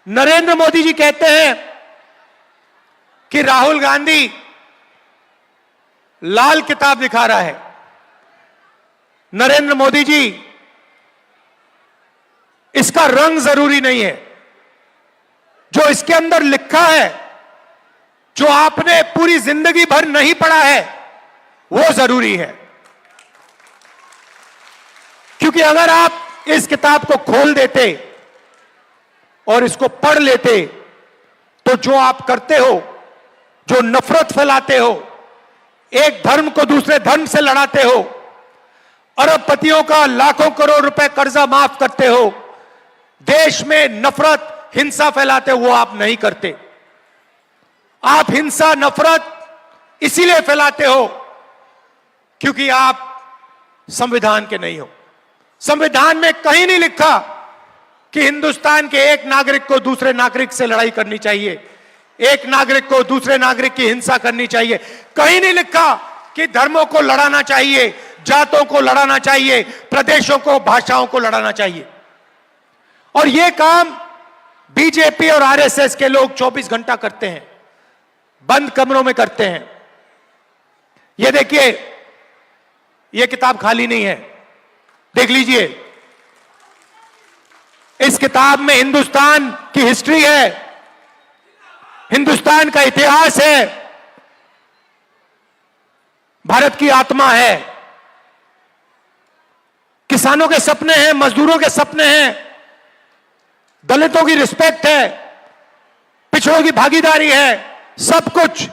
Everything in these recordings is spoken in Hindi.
नरेंद्र मोदी जी कहते हैं कि राहुल गांधी लाल किताब दिखा रहा है। नरेंद्र मोदी जी, इसका रंग जरूरी नहीं है, जो इसके अंदर लिखा है, जो आपने पूरी जिंदगी भर नहीं पढ़ा है, वो जरूरी है। क्योंकि अगर आप इस किताब को खोल देते और इसको पढ़ लेते तो जो आप करते हो, जो नफरत फैलाते हो, एक धर्म को दूसरे धर्म से लड़ाते हो, अरबपतियों का लाखों करोड़ रुपए कर्जा माफ करते हो, देश में नफरत हिंसा फैलाते हो, वो आप नहीं करते। आप हिंसा नफरत इसीलिए फैलाते हो क्योंकि आप संविधान के नहीं हो। संविधान में कहीं नहीं लिखा कि हिंदुस्तान के एक नागरिक को दूसरे नागरिक से लड़ाई करनी चाहिए, एक नागरिक को दूसरे नागरिक की हिंसा करनी चाहिए। कहीं नहीं लिखा कि धर्मों को लड़ाना चाहिए, जातों को लड़ाना चाहिए, प्रदेशों को, भाषाओं को लड़ाना चाहिए। और यह काम बीजेपी और आरएसएस के लोग 24 घंटा करते हैं, बंद कमरों में करते हैं। यह देखिए, यह किताब खाली नहीं है, देख लीजिए। इस किताब में हिंदुस्तान की हिस्ट्री है, हिंदुस्तान का इतिहास है, भारत की आत्मा है, किसानों के सपने हैं, मजदूरों के सपने हैं, दलितों की रिस्पेक्ट है, पिछड़ों की भागीदारी है, सब कुछ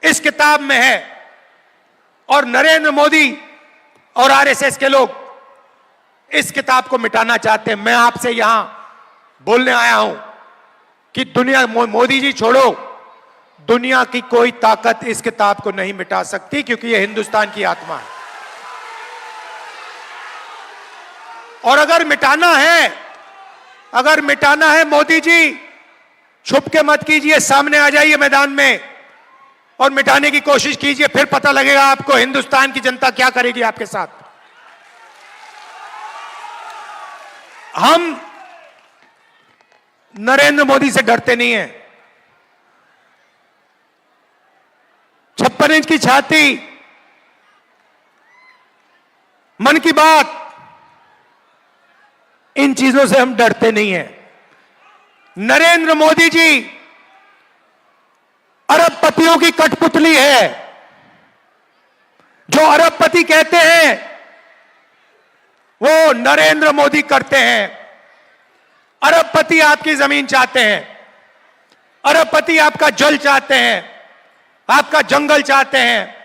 इस किताब में है। और नरेंद्र मोदी और आरएसएस के लोग इस किताब को मिटाना चाहते हैं। मैं आपसे यहां बोलने आया हूं कि दुनिया, मोदी जी छोड़ो, दुनिया की कोई ताकत इस किताब को नहीं मिटा सकती, क्योंकि यह हिंदुस्तान की आत्मा है। और अगर मिटाना है, मोदी जी छुप के मत कीजिए, सामने आ जाइए मैदान में और मिटाने की कोशिश कीजिए, फिर पता लगेगा आपको हिंदुस्तान की जनता क्या करेगी आपके साथ। हम नरेंद्र मोदी से डरते नहीं हैं। 56 इंच की छाती, मन की बात, इन चीजों से हम डरते नहीं हैं। नरेंद्र मोदी जी अरबपतियों की कठपुतली है। जो अरबपति कहते हैं वो नरेंद्र मोदी करते हैं। अरबपति आपकी जमीन चाहते हैं, अरबपति आपका जल चाहते हैं, आपका जंगल चाहते हैं।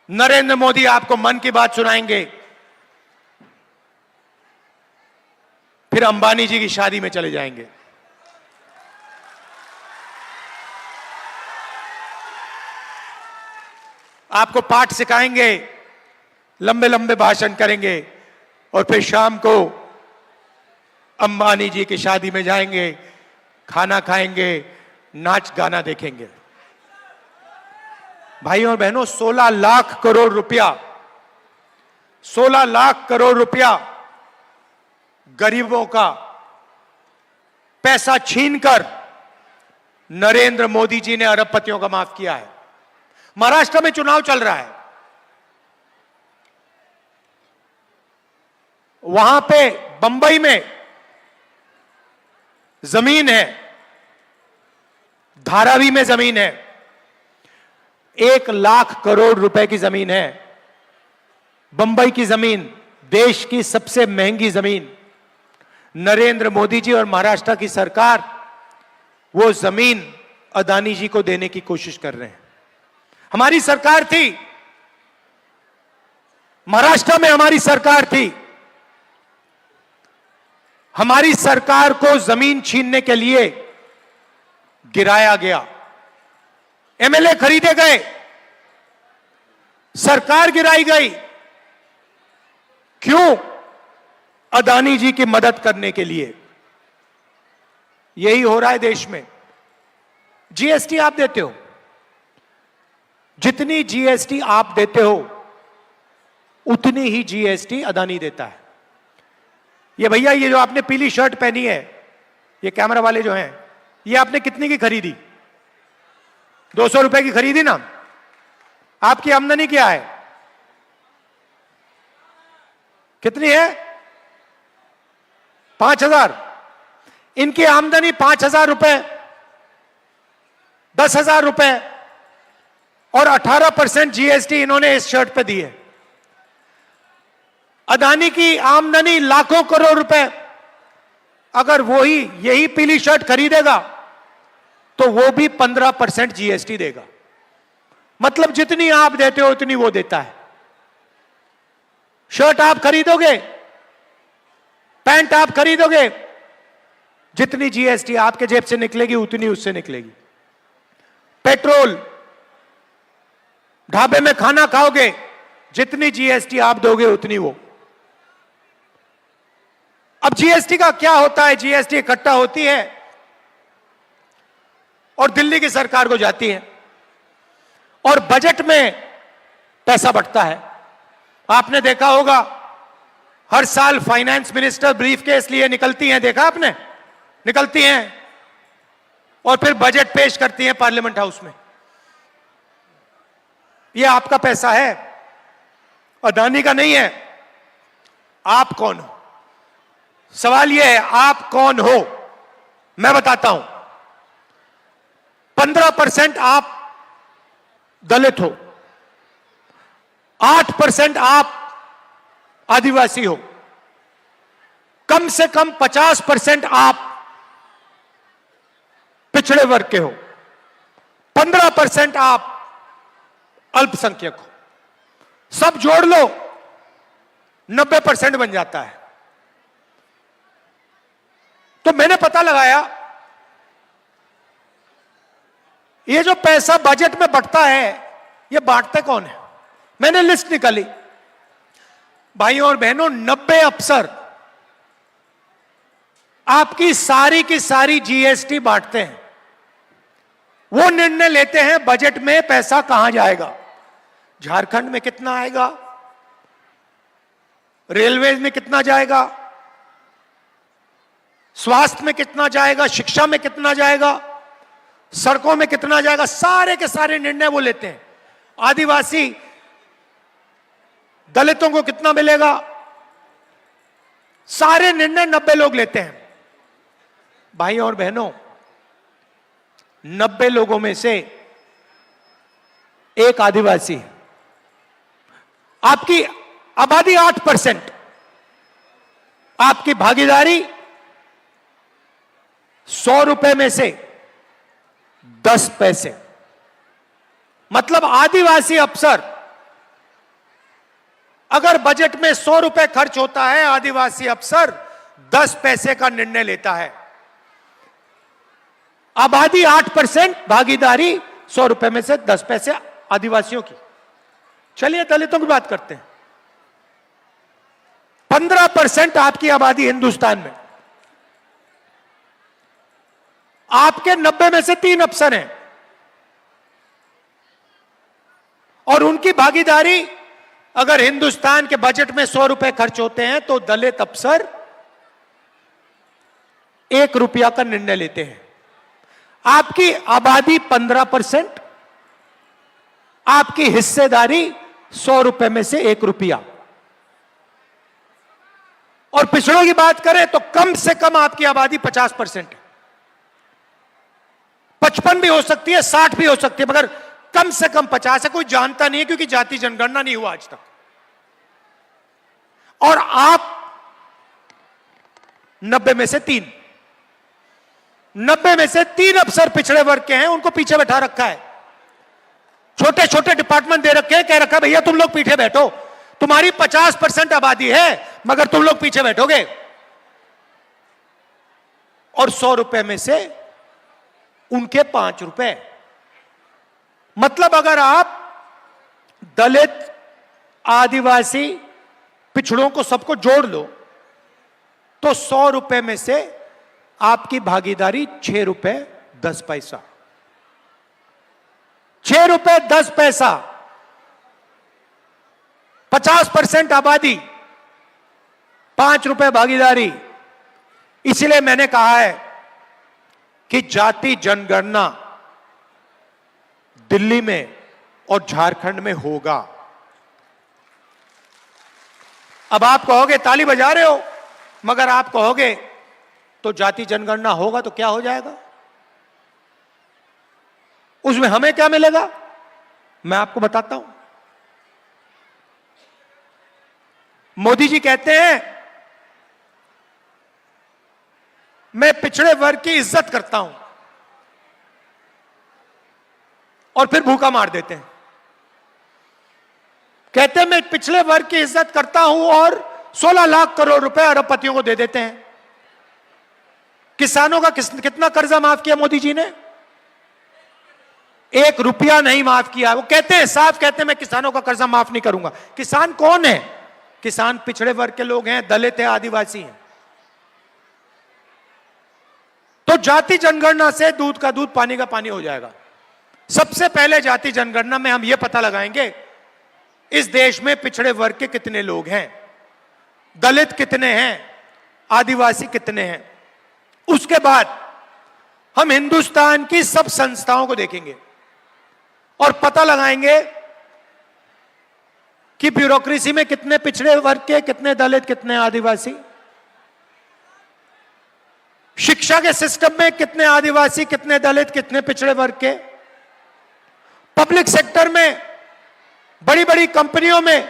नरेंद्र मोदी आपको मन की बात सुनाएंगे, फिर अंबानी जी की शादी में चले जाएंगे। आपको पाठ सिखाएंगे, लंबे लंबे भाषण करेंगे और फिर शाम को अंबानी जी की शादी में जाएंगे, खाना खाएंगे, नाच गाना देखेंगे। भाइयों और बहनों, 16 लाख करोड़ रुपया, 16 लाख करोड़ रुपया गरीबों का पैसा छीनकर नरेंद्र मोदी जी ने अरबपतियों का माफ किया है। महाराष्ट्र में चुनाव चल रहा है, वहां पे बंबई में जमीन है, धारावी में जमीन है, 1 लाख करोड़ रुपए की जमीन है। बंबई की जमीन, देश की सबसे महंगी जमीन। नरेंद्र मोदी जी और महाराष्ट्र की सरकार वो जमीन अदानी जी को देने की कोशिश कर रहे हैं। हमारी सरकार थी, महाराष्ट्र में हमारी सरकार थी, हमारी सरकार को जमीन छीनने के लिए गिराया गया, एमएलए खरीदे गए, सरकार गिराई गई। क्यों? अदानी जी की मदद करने के लिए। यही हो रहा है देश में। जीएसटी आप देते हो, जितनी जीएसटी आप देते हो उतनी ही जीएसटी अदानी देता है। ये भैया, ये जो आपने पीली शर्ट पहनी है, ये कैमरा वाले जो हैं, ये आपने कितने की खरीदी? 200 रुपए की खरीदी ना? आपकी आमदनी क्या है? कितनी है? 5,000। इनकी आमदनी 5,000 रुपए, 10,000 रुपए और 18% जीएसटी इन्होंने इस शर्ट पे दी है। अदानी की आमदनी लाखों करोड़ रुपए, अगर वही यही पीली शर्ट खरीदेगा तो वो भी 15% जीएसटी देगा। मतलब जितनी आप देते हो उतनी वो देता है। शर्ट आप खरीदोगे, पैंट आप खरीदोगे, जितनी जीएसटी आपके जेब से निकलेगी उतनी उससे निकलेगी। पेट्रोल, ढाबे में खाना खाओगे, जितनी जीएसटी आप दोगे उतनी वो। अब जीएसटी का क्या होता है? जीएसटी इकट्ठा होती है और दिल्ली की सरकार को जाती है और बजट में पैसा बंटता है। आपने देखा होगा हर साल फाइनेंस मिनिस्टर ब्रीफकेस लिए निकलती हैं, देखा आपने? निकलती हैं और फिर बजट पेश करती हैं पार्लियामेंट हाउस में। यह आपका पैसा है, अदानी का नहीं है। आप कौन हो? सवाल यह है, आप कौन हो? मैं बताता हूं। 15% आप दलित हो, 8% आप आदिवासी हो, कम से कम 50% आप पिछड़े वर्ग के हो, 15% आप अल्पसंख्यक हो। सब जोड़ लो 90% बन जाता है। तो मैंने पता लगाया ये जो पैसा बजट में बंटता है ये बांटते कौन है? मैंने लिस्ट निकाली भाइयों और बहनों, 90 अफसर आपकी सारी की सारी जीएसटी बांटते हैं। वो निर्णय लेते हैं बजट में पैसा कहां जाएगा, झारखंड में कितना आएगा, रेलवे में कितना जाएगा, स्वास्थ्य में कितना जाएगा, शिक्षा में कितना जाएगा, सड़कों में कितना जाएगा। सारे के सारे निर्णय वो लेते हैं। आदिवासी दलितों को कितना मिलेगा, सारे निर्णय 90 लोग लेते हैं। भाइयों और बहनों, 90 लोगों में से एक आदिवासी है। आपकी आबादी 8%, आपकी भागीदारी 100 रुपए में से 10 पैसे। मतलब आदिवासी अफसर, अगर बजट में 100 रुपए खर्च होता है, आदिवासी अफसर 10 पैसे का निर्णय लेता है। आबादी 8%, भागीदारी 100 रुपए में से 10 पैसे आदिवासियों की। चलिए दलितों की बात करते हैं। 15% आपकी आबादी हिंदुस्तान में, आपके 90 में से 3 अफसर हैं और उनकी भागीदारी, अगर हिंदुस्तान के बजट में 100 रुपए खर्च होते हैं तो दलित अफसर 1 रुपया का निर्णय लेते हैं। आपकी आबादी 15%, आपकी हिस्सेदारी 100 रुपए में से 1 रुपया। और पिछड़ों की बात करें तो कम से कम आपकी आबादी 50% है। 55 भी हो सकती है, 60 भी हो सकती है, मगर कम से कम 50 है। कोई जानता नहीं है क्योंकि जाति जनगणना नहीं हुआ आज तक। और आप 90 में से 3, 90 में से 3 अफसर पिछड़े वर्ग के हैं, उनको पीछे बैठा रखा है। छोटे छोटे डिपार्टमेंट दे रखे हैं, कह रखा है भैया तुम लोग पीछे बैठो, तुम्हारी 50% आबादी है मगर तुम लोग पीछे बैठोगे। और 100 रुपए में से उनके 5 रुपए। मतलब अगर आप दलित, आदिवासी, पिछड़ों को सबको जोड़ लो तो 100 रुपए में से आपकी भागीदारी 6 रुपए 10 पैसा। 6 रुपए 10 पैसा। 50% आबादी, 5 रुपए भागीदारी। इसलिए मैंने कहा है कि जाति जनगणना दिल्ली में और झारखंड में होगा। अब आप कहोगे ताली बजा रहे हो, मगर आप कहोगे तो जाति जनगणना होगा तो क्या हो जाएगा, उसमें हमें क्या मिलेगा? मैं आपको बताता हूं। मोदी जी कहते हैं मैं पिछड़े वर्ग की इज्जत करता हूं, और फिर भूखा मार देते हैं। कहते हैं मैं पिछड़े वर्ग की इज्जत करता हूं और 16 लाख करोड़ रुपए अरबपतियों को दे देते हैं। किसानों का कितना कर्जा माफ किया मोदी जी ने? 1 रुपया नहीं माफ किया। वो कहते हैं, साफ कहते हैं मैं किसानों का कर्जा माफ नहीं करूंगा। किसान कौन है? किसान पिछड़े वर्ग के लोग हैं, दलित हैं, आदिवासी हैं। तो जाति जनगणना से दूध का दूध पानी का पानी हो जाएगा। सबसे पहले जाति जनगणना में हम यह पता लगाएंगे इस देश में पिछड़े वर्ग के कितने लोग हैं, दलित कितने हैं, आदिवासी कितने हैं। उसके बाद हम हिंदुस्तान की सब संस्थाओं को देखेंगे और पता लगाएंगे कि ब्यूरोक्रेसी में कितने पिछड़े वर्ग के, कितने दलित, कितने आदिवासी, शिक्षा के सिस्टम में कितने आदिवासी, कितने दलित, कितने पिछड़े वर्ग के, पब्लिक सेक्टर में बड़ी बड़ी कंपनियों में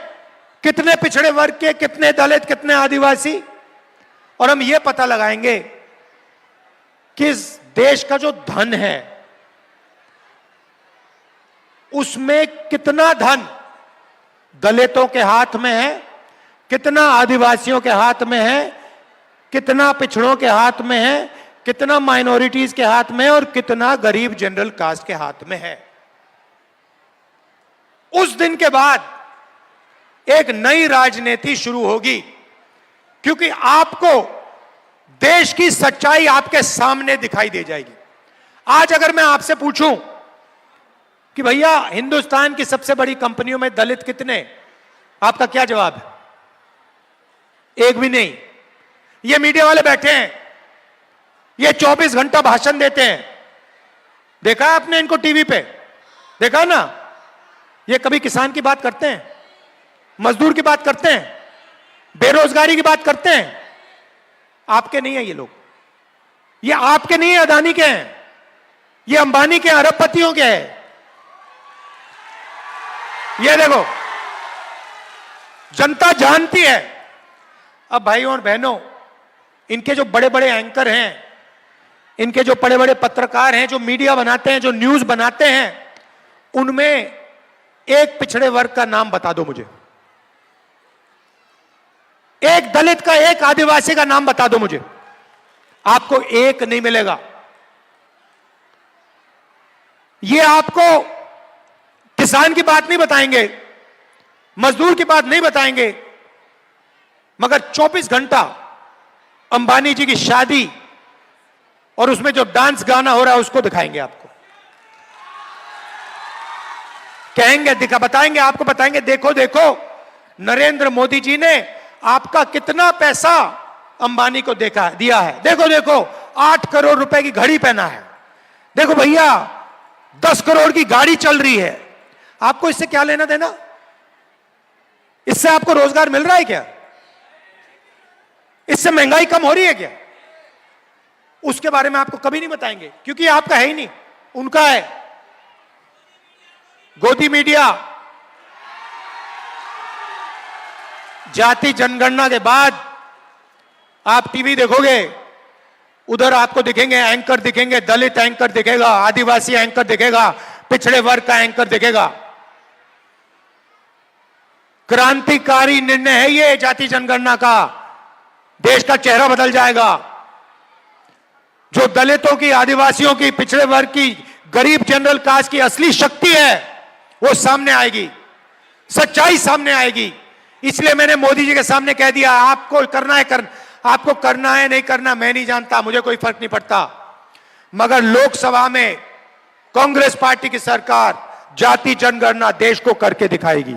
कितने पिछड़े वर्ग के, कितने दलित, कितने आदिवासी। और हम यह पता लगाएंगे कि इस देश का जो धन है उसमें कितना धन दलितों के हाथ में है, कितना आदिवासियों के हाथ में है, कितना पिछड़ों के हाथ में है, कितना माइनॉरिटीज के हाथ में है और कितना गरीब जनरल कास्ट के हाथ में है। उस दिन के बाद एक नई राजनीति शुरू होगी, क्योंकि आपको देश की सच्चाई आपके सामने दिखाई दे जाएगी। आज अगर मैं आपसे पूछूं कि भैया हिंदुस्तान की सबसे बड़ी कंपनियों में दलित कितने, आपका क्या जवाब है? एक भी नहीं। ये मीडिया वाले बैठे हैं, ये 24 घंटा भाषण देते हैं, देखा आपने इनको टीवी पे, देखा ना? ये कभी किसान की बात करते हैं, मजदूर की बात करते हैं, बेरोजगारी की बात करते हैं? आपके नहीं है ये लोग, ये आपके नहीं है, अदानी के हैं, ये अंबानी के, अरबपतियों के हैं। ये देखो, जनता जानती है। अब भाइयों और बहनों, इनके जो बड़े बड़े एंकर हैं, इनके जो बड़े बड़े पत्रकार हैं, जो मीडिया बनाते हैं, जो न्यूज बनाते हैं, उनमें एक पिछड़े वर्ग का नाम बता दो मुझे, एक दलित का, एक आदिवासी का नाम बता दो मुझे। आपको एक नहीं मिलेगा। ये आपको किसान की बात नहीं बताएंगे, मजदूर की बात नहीं बताएंगे, मगर 24 घंटा अंबानी जी की शादी और उसमें जो डांस गाना हो रहा है उसको दिखाएंगे आपको, कहेंगे, बताएंगे आपको, बताएंगे देखो देखो नरेंद्र मोदी जी ने आपका कितना पैसा अंबानी को दिया है, देखो देखो 8 करोड़ रुपए की घड़ी पहना है, देखो भैया 10 करोड़ की गाड़ी चल रही है। आपको इससे क्या लेना देना? इससे आपको रोजगार मिल रहा है क्या? इससे महंगाई कम हो रही है क्या? उसके बारे में आपको कभी नहीं बताएंगे, क्योंकि आपका है ही नहीं, उनका है। गोदी मीडिया, जाति जनगणना के बाद आप टीवी देखोगे, उधर आपको दिखेंगे एंकर, दिखेंगे दलित एंकर दिखेगा, आदिवासी एंकर दिखेगा, पिछड़े वर्ग का एंकर दिखेगा। क्रांतिकारी निर्णय है ये जाति जनगणना का, देश का चेहरा बदल जाएगा। जो दलितों की, आदिवासियों की, पिछड़े वर्ग की, गरीब जनरल कास्ट की असली शक्ति है वो सामने आएगी, सच्चाई सामने आएगी। इसलिए मैंने मोदी जी के सामने कह दिया, आपको करना है आपको करना है, नहीं करना मैं नहीं जानता, मुझे कोई फर्क नहीं पड़ता, मगर लोकसभा में कांग्रेस पार्टी की सरकार जाति जनगणना देश को करके दिखाएगी।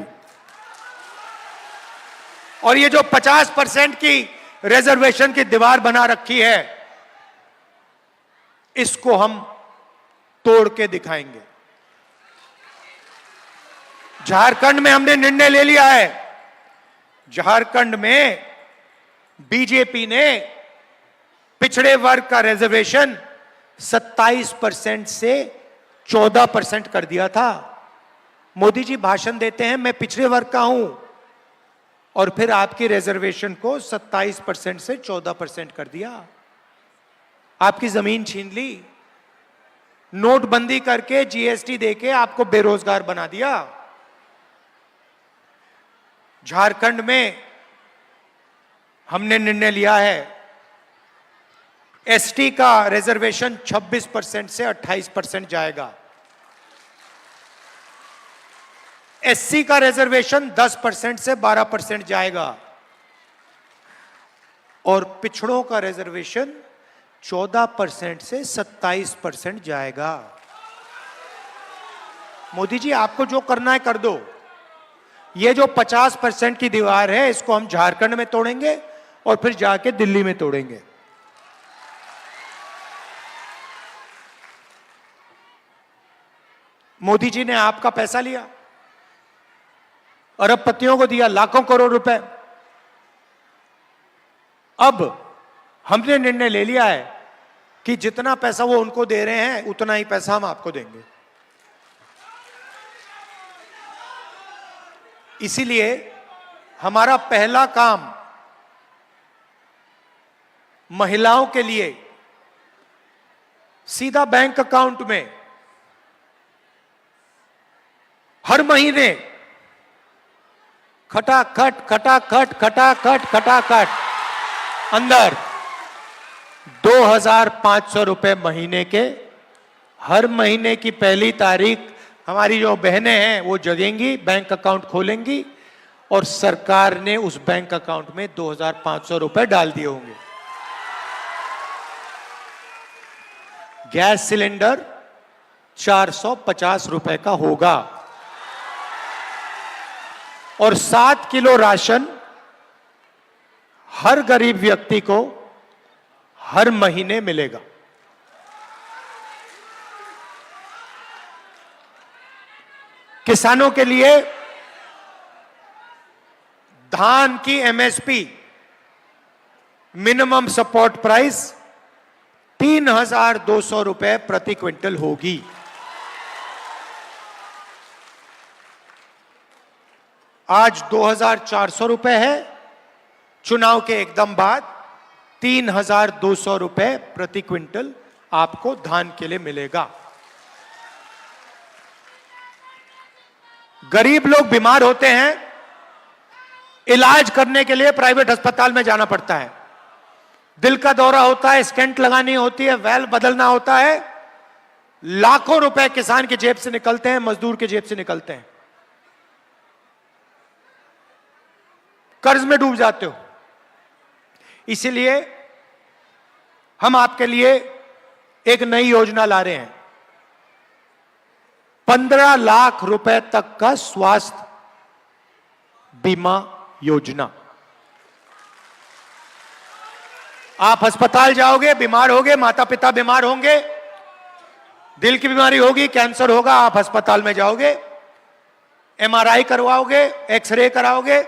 और ये जो 50% की रिजर्वेशन की दीवार बना रखी है, इसको हम तोड़ के दिखाएंगे। झारखंड में हमने निर्णय ले लिया है। झारखंड में बीजेपी ने पिछड़े वर्ग का रिजर्वेशन 27% से 14% कर दिया था। मोदी जी भाषण देते हैं मैं पिछड़े वर्ग का हूं, और फिर आपकी रिजर्वेशन को 27% से 14% कर दिया। आपकी जमीन छीन ली, नोटबंदी करके जीएसटी देके आपको बेरोजगार बना दिया। झारखंड में हमने निर्णय लिया है एसटी का रिजर्वेशन 26% से 28% जाएगा। एससी का रिजर्वेशन 10% से 12% जाएगा, और पिछड़ों का रिजर्वेशन 14% से 27% जाएगा। मोदी जी आपको जो करना है कर दो। ये जो 50% की दीवार है इसको हम झारखंड में तोड़ेंगे और फिर जाके दिल्ली में तोड़ेंगे। मोदी जी ने आपका पैसा लिया, अरबपतियों को दिया लाखों करोड़ रुपए। अब हमने निर्णय ले लिया है कि जितना पैसा वो उनको दे रहे हैं उतना ही पैसा हम आपको देंगे। इसीलिए हमारा पहला काम महिलाओं के लिए सीधा बैंक अकाउंट में हर महीने खटाखट खटाखट खटाखट खटाखट अंदर 2,500 रुपए महीने के, हर महीने की पहली तारीख हमारी जो बहनें हैं वो जगेंगी, बैंक अकाउंट खोलेंगी, और सरकार ने उस बैंक अकाउंट में 2,500 रुपए डाल दिए होंगे। गैस सिलेंडर 450 रुपए का होगा, और 7 किलो राशन हर गरीब व्यक्ति को हर महीने मिलेगा। किसानों के लिए धान की एमएसपी मिनिमम सपोर्ट प्राइस 3,200 रुपए प्रति क्विंटल होगी। आज 2,400 रुपए है, चुनाव के एकदम बाद 3,200 रुपए प्रति क्विंटल आपको धान के लिए मिलेगा। गरीब लोग बीमार होते हैं, इलाज करने के लिए प्राइवेट अस्पताल में जाना पड़ता है। दिल का दौरा होता है, स्टेंट लगानी होती है, वैल्व बदलना होता है, लाखों रुपए किसान की जेब से निकलते हैं, मजदूर की जेब से निकलते हैं। कर्ज में डूब जाते हो। इसीलिए हम आपके लिए एक नई योजना ला रहे हैं, 15 लाख रुपए तक का स्वास्थ्य बीमा योजना। आप अस्पताल जाओगे, बीमार होगे, माता पिता बीमार होंगे, दिल की बीमारी होगी, कैंसर होगा, आप अस्पताल में जाओगे, एमआरआई करवाओगे, एक्सरे कराओगे,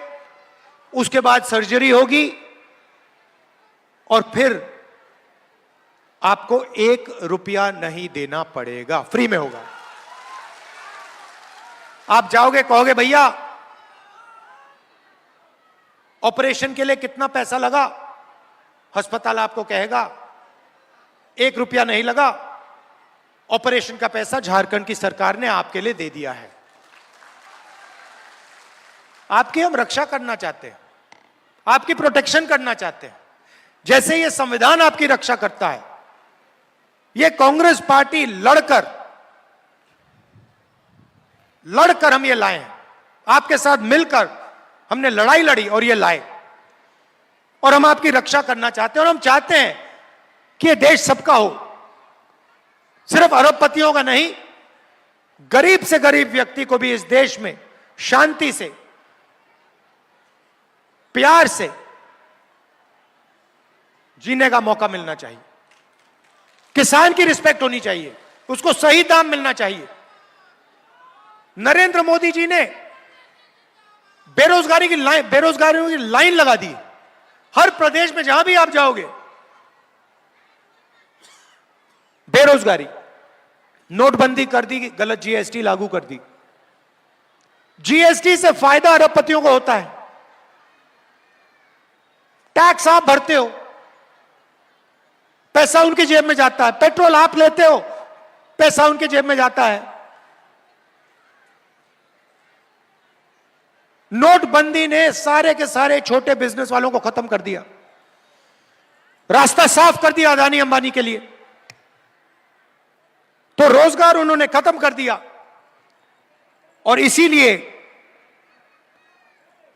उसके बाद सर्जरी होगी, और फिर आपको 1 रुपया नहीं देना पड़ेगा, फ्री में होगा। आप जाओगे, कहोगे भैया ऑपरेशन के लिए कितना पैसा लगा, अस्पताल आपको कहेगा 1 रुपया नहीं लगा, ऑपरेशन का पैसा झारखंड की सरकार ने आपके लिए दे दिया है। आपकी हम रक्षा करना चाहते हैं, आपकी प्रोटेक्शन करना चाहते हैं, जैसे ये संविधान आपकी रक्षा करता है। ये कांग्रेस पार्टी लड़कर हम ये लाए हैं, आपके साथ मिलकर हमने लड़ाई लड़ी और ये लाए, और हम आपकी रक्षा करना चाहते हैं। और हम चाहते हैं कि ये देश सबका हो, सिर्फ अरबपतियों का नहीं, गरीब से गरीब व्यक्ति को भी इस देश में शांति से, प्यार से जीने का मौका मिलना चाहिए। किसान की रिस्पेक्ट होनी चाहिए, उसको सही दाम मिलना चाहिए। नरेंद्र मोदी जी ने बेरोजगारी की लाइन लगा दी। हर प्रदेश में जहां भी आप जाओगे बेरोजगारी। नोटबंदी कर दी, गलत जीएसटी लागू कर दी। जीएसटी से फायदा अरबपतियों को होता है। टैक्स आप भरते हो, पैसा उनकी जेब में जाता है। पेट्रोल आप लेते हो, पैसा उनकी जेब में जाता है। नोटबंदी ने सारे के सारे छोटे बिजनेस वालों को खत्म कर दिया, रास्ता साफ कर दिया अदानी अंबानी के लिए। तो रोजगार उन्होंने खत्म कर दिया। और इसीलिए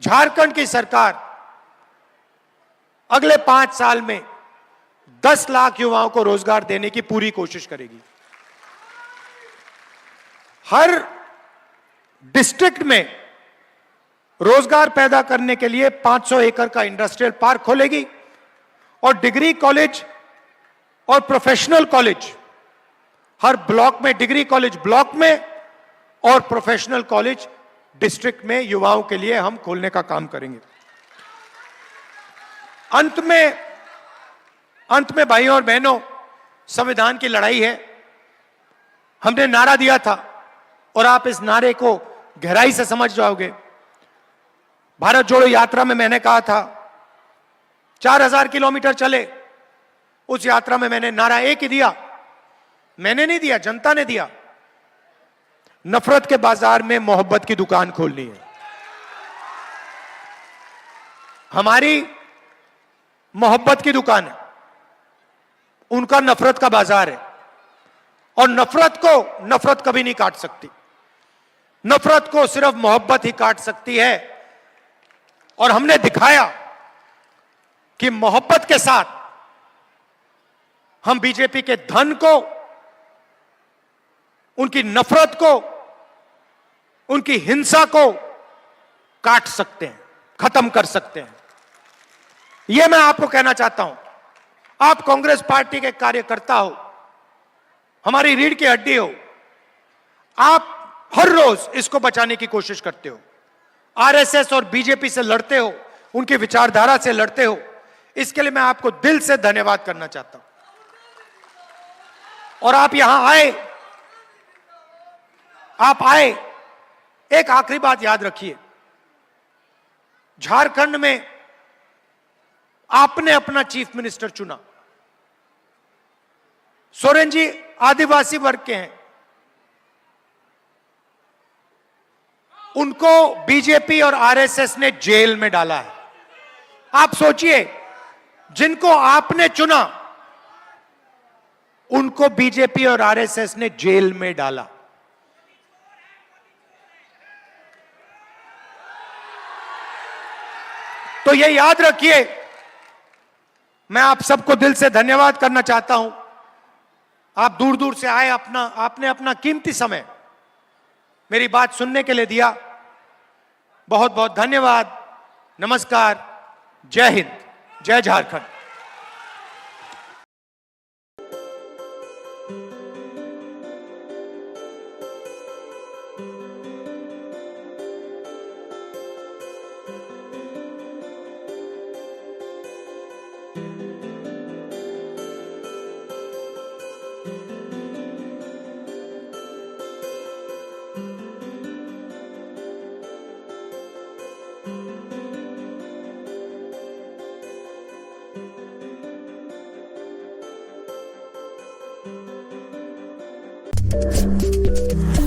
झारखंड की सरकार अगले 5 साल में 10 लाख युवाओं को रोजगार देने की पूरी कोशिश करेगी। हर डिस्ट्रिक्ट में रोजगार पैदा करने के लिए 500 एकड़ का इंडस्ट्रियल पार्क खोलेगी और डिग्री कॉलेज और प्रोफेशनल कॉलेज हर ब्लॉक में, डिग्री कॉलेज ब्लॉक में और प्रोफेशनल कॉलेज डिस्ट्रिक्ट में युवाओं के लिए हम खोलने का काम करेंगे। अंत में भाइयों और बहनों, संविधान की लड़ाई है। हमने नारा दिया था और आप इस नारे को गहराई से समझ जाओगे। भारत जोड़ो यात्रा में मैंने कहा था 4000 किलोमीटर चले। उस यात्रा में मैंने नारा एक ही दिया, मैंने नहीं दिया, जनता ने दिया। नफरत के बाजार में मोहब्बत की दुकान खोलनी है। हमारी मोहब्बत की दुकान है, उनका नफरत का बाजार है। और नफरत को नफरत कभी नहीं काट सकती। नफरत को सिर्फ मोहब्बत ही काट सकती है। और हमने दिखाया कि मोहब्बत के साथ हम बीजेपी के धन को, उनकी नफरत को, उनकी हिंसा को काट सकते हैं, खत्म कर सकते हैं। यह मैं आपको कहना चाहता हूं। आप कांग्रेस पार्टी के कार्यकर्ता हो, हमारी रीढ़ की हड्डी हो। आप हर रोज इसको बचाने की कोशिश करते हो, आरएसएस और बीजेपी से लड़ते हो, उनकी विचारधारा से लड़ते हो। इसके लिए मैं आपको दिल से धन्यवाद करना चाहता हूं। और आप यहां आए, आप आए। एक आखिरी बात याद रखिए, झारखंड में आपने अपना चीफ मिनिस्टर चुना। सोरेन जी आदिवासी वर्ग के हैं, उनको बीजेपी और आरएसएस ने जेल में डाला है। आप सोचिए, जिनको आपने चुना उनको बीजेपी और आरएसएस ने जेल में डाला। तो ये याद रखिए। मैं आप सबको दिल से धन्यवाद करना चाहता हूं। आप दूर दूर से आए, आपने अपना कीमती समय मेरी बात सुनने के लिए दिया। बहुत बहुत धन्यवाद। नमस्कार। जय हिंद, जय झारखंड। Thank you.